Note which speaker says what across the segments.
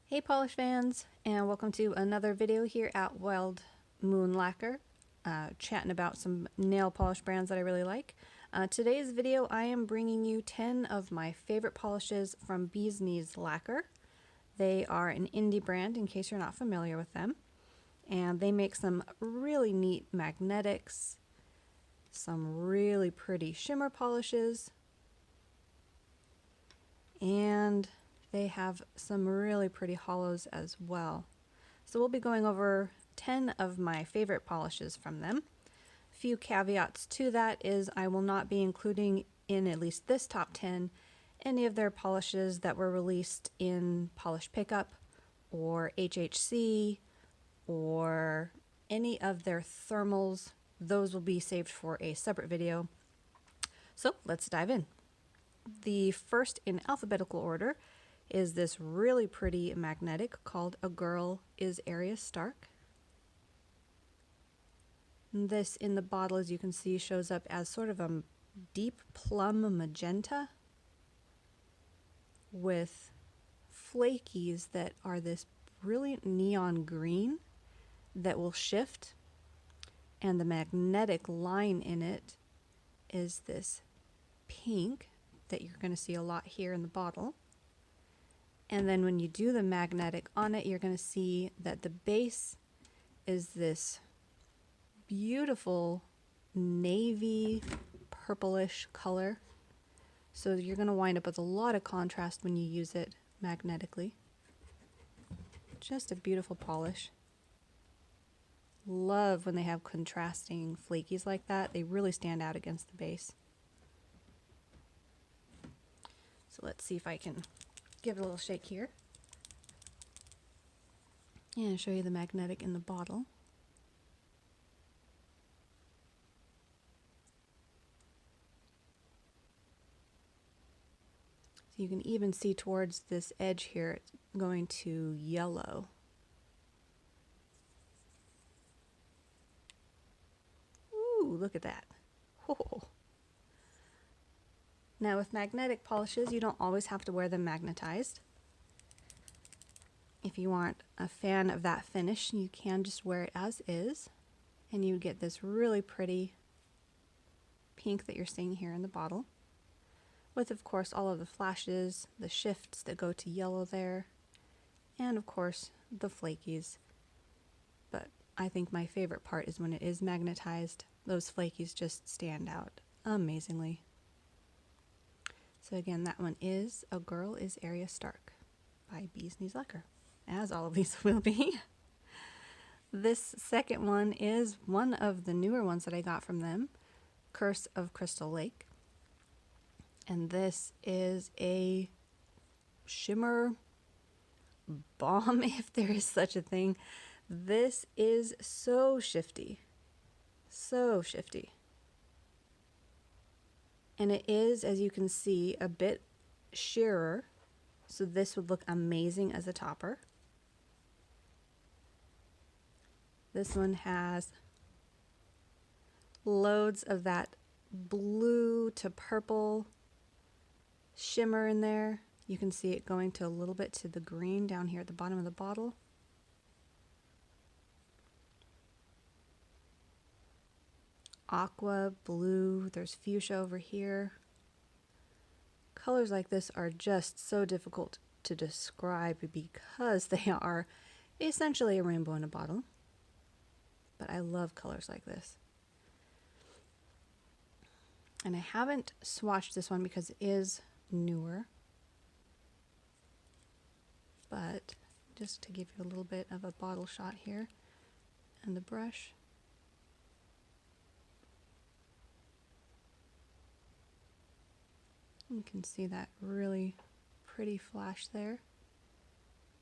Speaker 1: Hey polish fans, and welcome to another video here at Wild Moon Lacquer, chatting about some nail polish brands that I really like. Today's video I am bringing you 10 of my favorite polishes from Bee's Knees Lacquer. They are an indie brand in case you're not familiar with them, and they make some really neat magnetics, some really pretty shimmer polishes, and they have some really pretty hollows as well. So we'll be going over 10 of my favorite polishes from them. A few caveats to that is I will not be including in at least this top 10 any of their polishes that were released in Polish Pickup or HHC or any of their thermals. Those will be saved for a separate video. So let's dive in. The first in alphabetical order is this really pretty magnetic called A Girl is Arya Stark. This in the bottle, as you can see, shows up as sort of a deep plum magenta with flakies that are this brilliant neon green that will shift, and the magnetic line in it is this pink that you're going to see a lot here in the bottle. And then when you do the magnetic on it, you're going to see that the base is this beautiful navy purplish color. So you're going to wind up with a lot of contrast when you use it magnetically. Just a beautiful polish. Love when they have contrasting flakies like that. They really stand out against the base. So let's see if I can give it a little shake here and show you the magnetic in the bottle. So you can even see towards this edge here it's going to yellow. Ooh, look at that. Oh. Now with magnetic polishes, you don't always have to wear them magnetized. If you aren't a fan of that finish, you can just wear it as is, and you get this really pretty pink that you're seeing here in the bottle, with of course all of the flashes, the shifts that go to yellow there, and of course the flakies. But I think my favorite part is when it is magnetized. Those flakies just stand out amazingly. So again, that one is A Girl is Arya Stark by Bee's Knees Lacquer, as all of these will be. This second one is one of the newer ones that I got from them, Curse of Crystal Lake. And this is a shimmer bomb, if there is such a thing. This is so shifty. So shifty. And it is, as you can see, a bit sheerer, so this would look amazing as a topper. This one has loads of that blue to purple shimmer in there. You can see it going to a little bit to the green down here at the bottom of the bottle. Aqua, blue, there's fuchsia over here. Colors like this are just so difficult to describe because they are essentially a rainbow in a bottle. But I love colors like this. And I haven't swatched this one because it is newer. But just to give you a little bit of a bottle shot here and the brush. You can see that really pretty flash there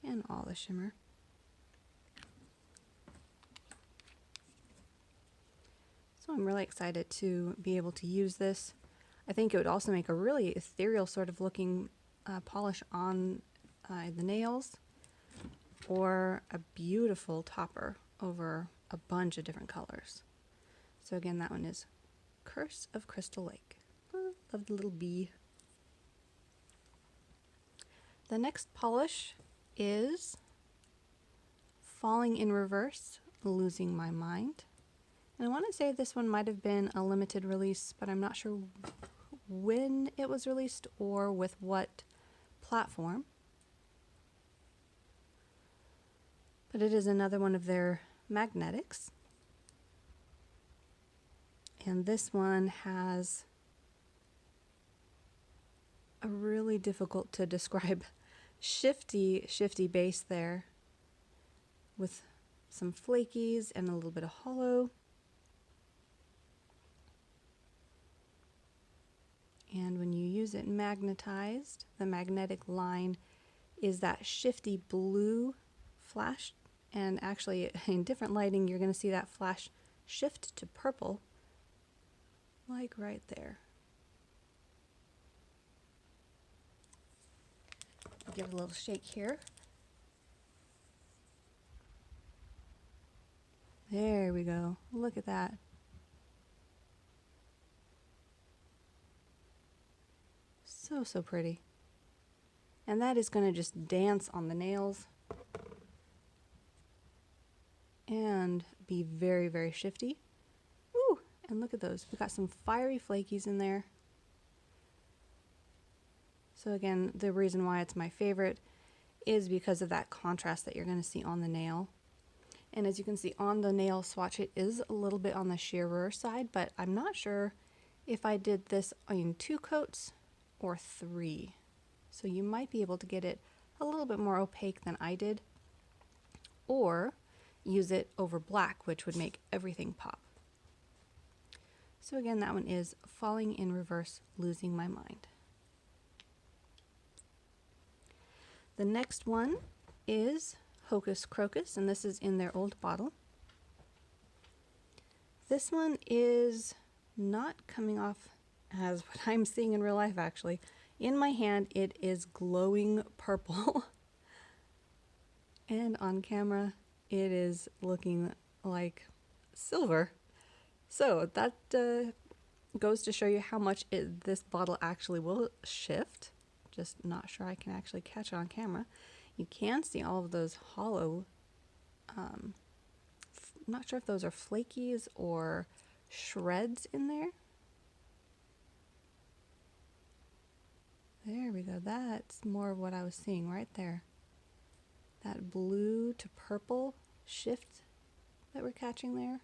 Speaker 1: and all the shimmer. So I'm really excited to be able to use this. I think it would also make a really ethereal sort of looking polish on the nails, or a beautiful topper over a bunch of different colors. So again, that one is Curse of Crystal Lake. Love the little bee. The next polish is Falling in Reverse, Losing My Mind. And I want to say this one might have been a limited release, but I'm not sure when it was released or with what platform. But it is another one of their magnetics. And this one has a really difficult to describe shifty base there with some flakies and a little bit of hollow. And when you use it magnetized, the magnetic line is that shifty blue flash. And actually, in different lighting, you're going to see that flash shift to purple, like right there. I'll give it a little shake here. There we go. Look at that. So pretty. And that is going to just dance on the nails and be very shifty. Woo! And look at those. We've got some fiery flakies in there. So again, the reason why it's my favorite is because of that contrast that you're going to see on the nail. And as you can see on the nail swatch, it is a little bit on the sheerer side, but I'm not sure if I did this in 2 coats or 3. So you might be able to get it a little bit more opaque than I did, or use it over black, which would make everything pop. So again, that one is Falling in Reverse, Losing My Mind. The next one is Hocus Crocus, and this is in their old bottle. This one is not coming off as what I'm seeing in real life, actually. In my hand, it is glowing purple. And on camera, it is looking like silver. So that goes to show you how much this bottle actually will shift. Just not sure I can actually catch it on camera. You can see all of those hollow, not sure if those are flakies or shreds in there. There we go. That's more of what I was seeing right there. That blue to purple shift that we're catching there.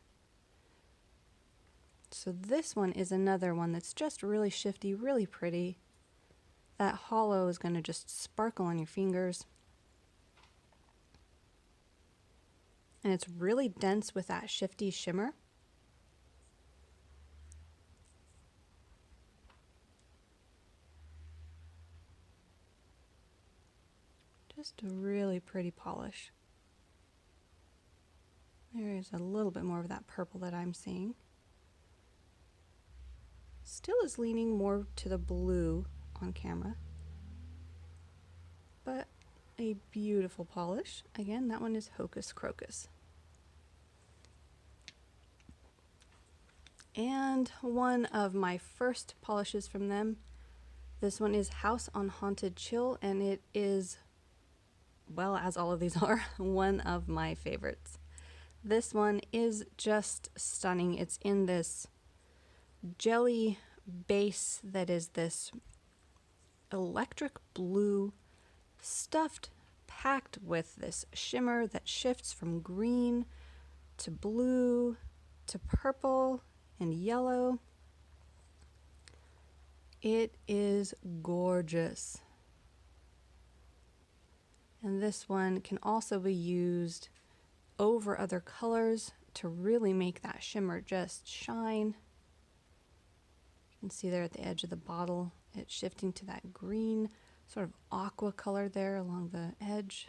Speaker 1: So this one is another one that's just really shifty, really pretty. That hollow is going to just sparkle on your fingers. And it's really dense with that shifty shimmer. Just a really pretty polish. There is a little bit more of that purple that I'm seeing. Still is leaning more to the blue on camera, but a beautiful polish. Again, that one is Hocus Crocus. And one of my first polishes from them, this one is House on Haunted Chill, and it is, well, as all of these are, one of my favorites. This one is just stunning. It's in this jelly base that is this electric blue, stuffed, packed with this shimmer that shifts from green to blue to purple and yellow. It is gorgeous. And this one can also be used over other colors to really make that shimmer just shine. You can see there at the edge of the bottle, it's shifting to that green, sort of aqua color there along the edge.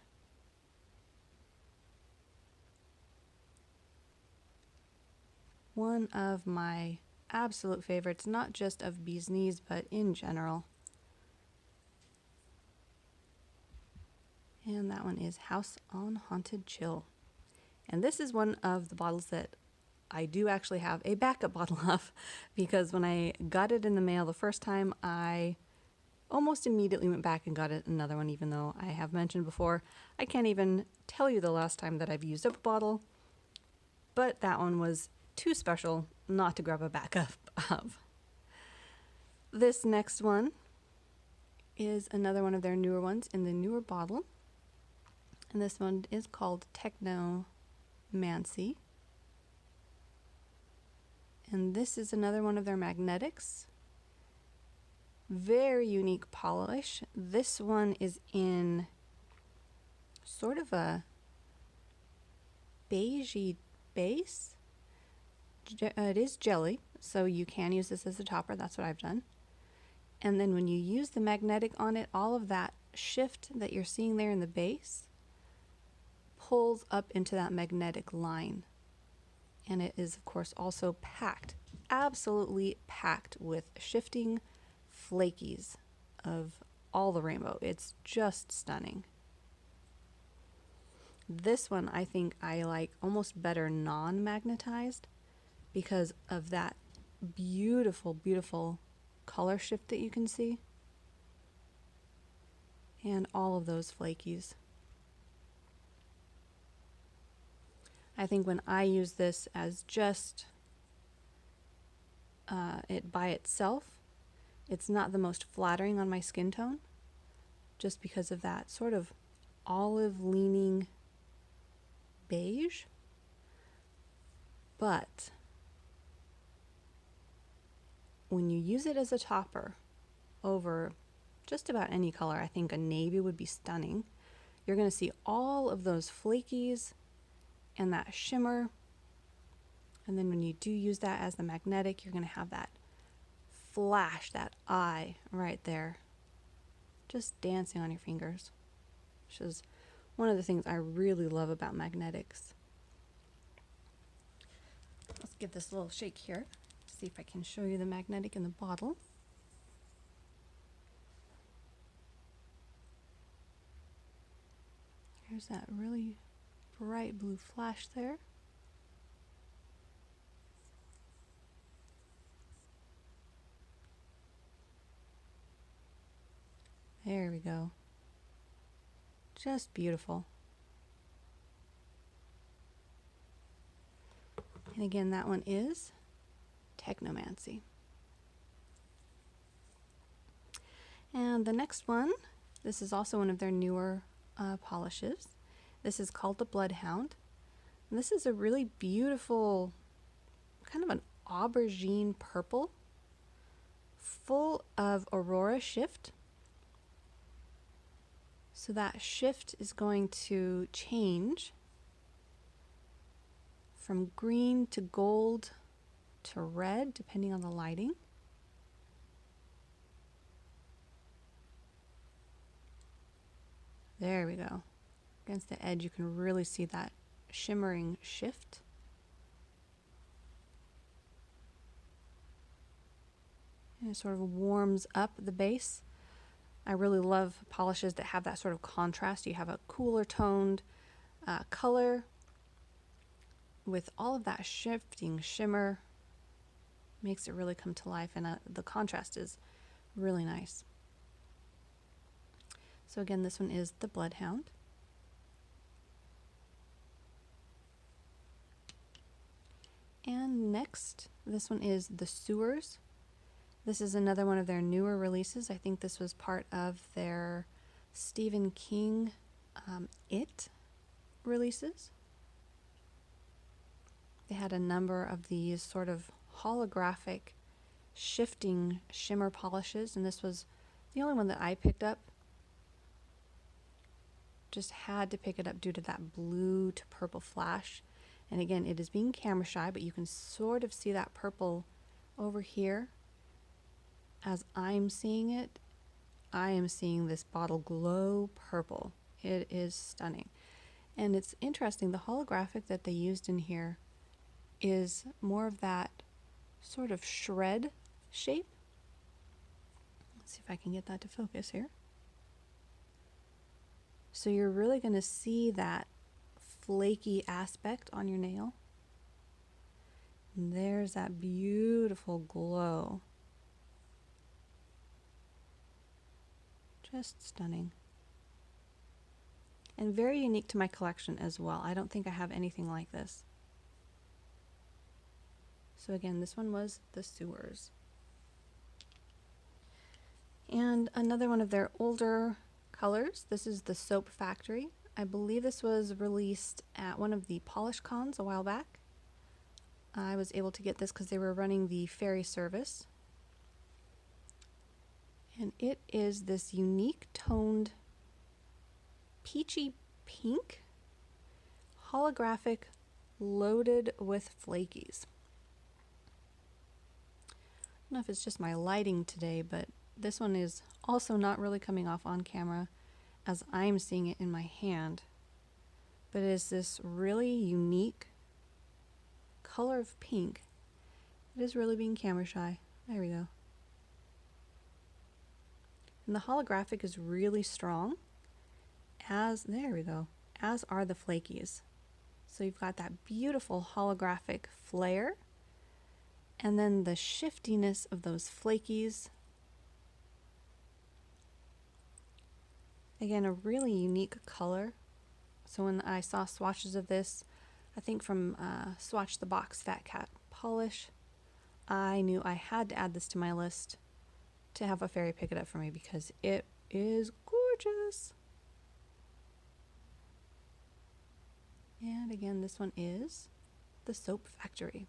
Speaker 1: One of my absolute favorites, not just of Bee's Knees, but in general. And that one is House on Haunted Chill. And this is one of the bottles that I do actually have a backup bottle of, because when I got it in the mail the first time, I almost immediately went back and got another one, even though I have mentioned before, I can't even tell you the last time that I've used up a bottle, but that one was too special not to grab a backup of. This next one is another one of their newer ones in the newer bottle, and this one is called Techno Mansi. And this is another one of their magnetics. Very unique polish. This one is in sort of a beigey base. It is jelly, so you can use this as a topper. That's what I've done. And then when you use the magnetic on it, all of that shift that you're seeing there in the base pulls up into that magnetic line. And it is, of course, also packed, absolutely packed with shifting flakies of all the rainbow. It's just stunning. This one I think I like almost better non-magnetized because of that beautiful, beautiful color shift that you can see. And all of those flakies. I think when I use this as just it by itself, it's not the most flattering on my skin tone, just because of that sort of olive leaning beige. But when you use it as a topper over just about any color, I think a navy would be stunning. You're going to see all of those flakies and that shimmer, and then when you do use that as the magnetic, you're going to have that flash, that eye right there, just dancing on your fingers, which is one of the things I really love about magnetics. Let's give this a little shake here, see if I can show you the magnetic in the bottle. Here's that really bright blue flash there. There we go. Just beautiful. And again, that one is Technomancy. And the next one, this is also one of their newer polishes. This is called the Bloodhound. And this is a really beautiful, kind of an aubergine purple, full of aurora shift. So that shift is going to change from green to gold to red, depending on the lighting. There we go. Against the edge, you can really see that shimmering shift. And it sort of warms up the base. I really love polishes that have that sort of contrast. You have a cooler toned color with all of that shifting shimmer. Makes it really come to life, and the contrast is really nice. So again, this one is the Bloodhound. And next, this one is the Sewers. This is another one of their newer releases. I think this was part of their Stephen King It releases. They had a number of these sort of holographic shifting shimmer polishes, and this was the only one that I picked up. Just had to pick it up due to that blue to purple flash. And again, it is being camera shy, but you can sort of see that purple over here. As I'm seeing it, I am seeing this bottle glow purple. It is stunning. And it's interesting, the holographic that they used in here is more of that sort of shred shape. Let's see if I can get that to focus here. So you're really going to see that flaky aspect on your nail. And there's that beautiful glow. Just stunning. And very unique to my collection as well. I don't think I have anything like this. So again, this one was the Sewers. And another one of their older colors. This is the Soap Factory. I believe this was released at one of the Polish Cons a while back. I was able to get this because they were running the ferry service. And it is this unique toned peachy pink, holographic, loaded with flakies. I don't know if it's just my lighting today, but this one is also not really coming off on camera as I'm seeing it in my hand. But it is this really unique color of pink. It is really being camera shy. There we go. And the holographic is really strong, there we go, as are the flakies. So you've got that beautiful holographic flare, and then the shiftiness of those flakies. Again, a really unique color. So when I saw swatches of this, I think from Swatch the Box Fat Cat Polish, I knew I had to add this to my list to have a fairy pick it up for me because it is gorgeous. And again, this one is the Soap Factory.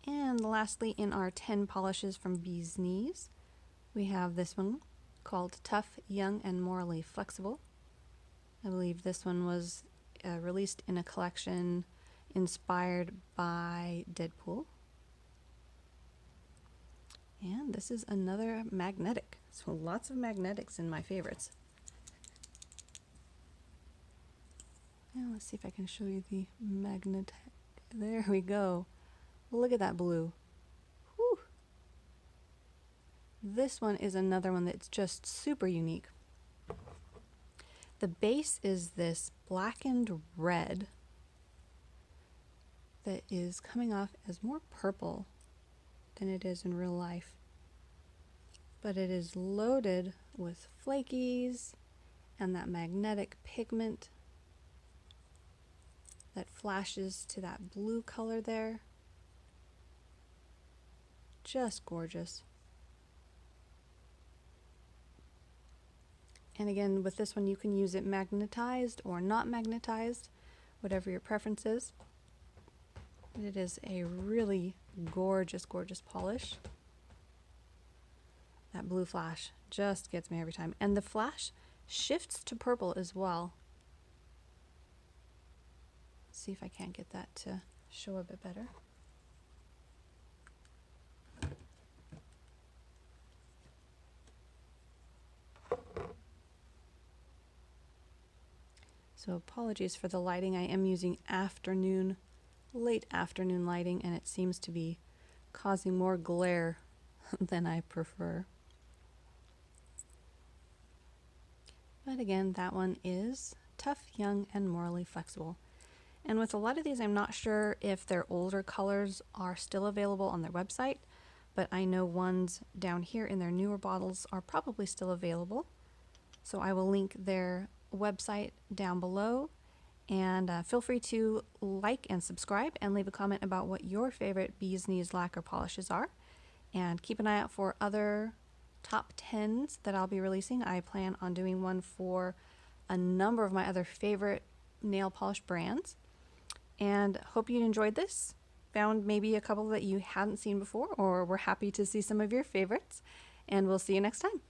Speaker 1: And lastly, in our 10 polishes from Bee's Knees, we have this one called Tough, Young, and Morally Flexible. I believe this one was released in a collection inspired by Deadpool. And this is another magnetic. So lots of magnetics in my favorites. Now let's see if I can show you the magnet. There we go. Look at that blue. Whew. This one is another one that's just super unique. The base is this blackened red that is coming off as more purple than it is in real life. But it is loaded with flakies and that magnetic pigment that flashes to that blue color there. Just gorgeous. And again, with this one, you can use it magnetized or not magnetized, whatever your preference is. It is a really gorgeous, gorgeous polish. That blue flash just gets me every time. And the flash shifts to purple as well. Let's see if I can't get that to show a bit better. So apologies for the lighting. I am using late afternoon lighting, and it seems to be causing more glare than I prefer. But again, that one is Tough, Young, and Morally Flexible. And with a lot of these, I'm not sure if their older colors are still available on their website, but I know ones down here in their newer bottles are probably still available. So I will link their website down below, and feel free to like and subscribe and leave a comment about what your favorite Bee's Knees lacquer polishes are, and keep an eye out for other top 10s that I'll be releasing. I plan on doing one for a number of my other favorite nail polish brands, and hope you enjoyed this, found maybe a couple that you hadn't seen before, or were happy to see some of your favorites, and we'll see you next time.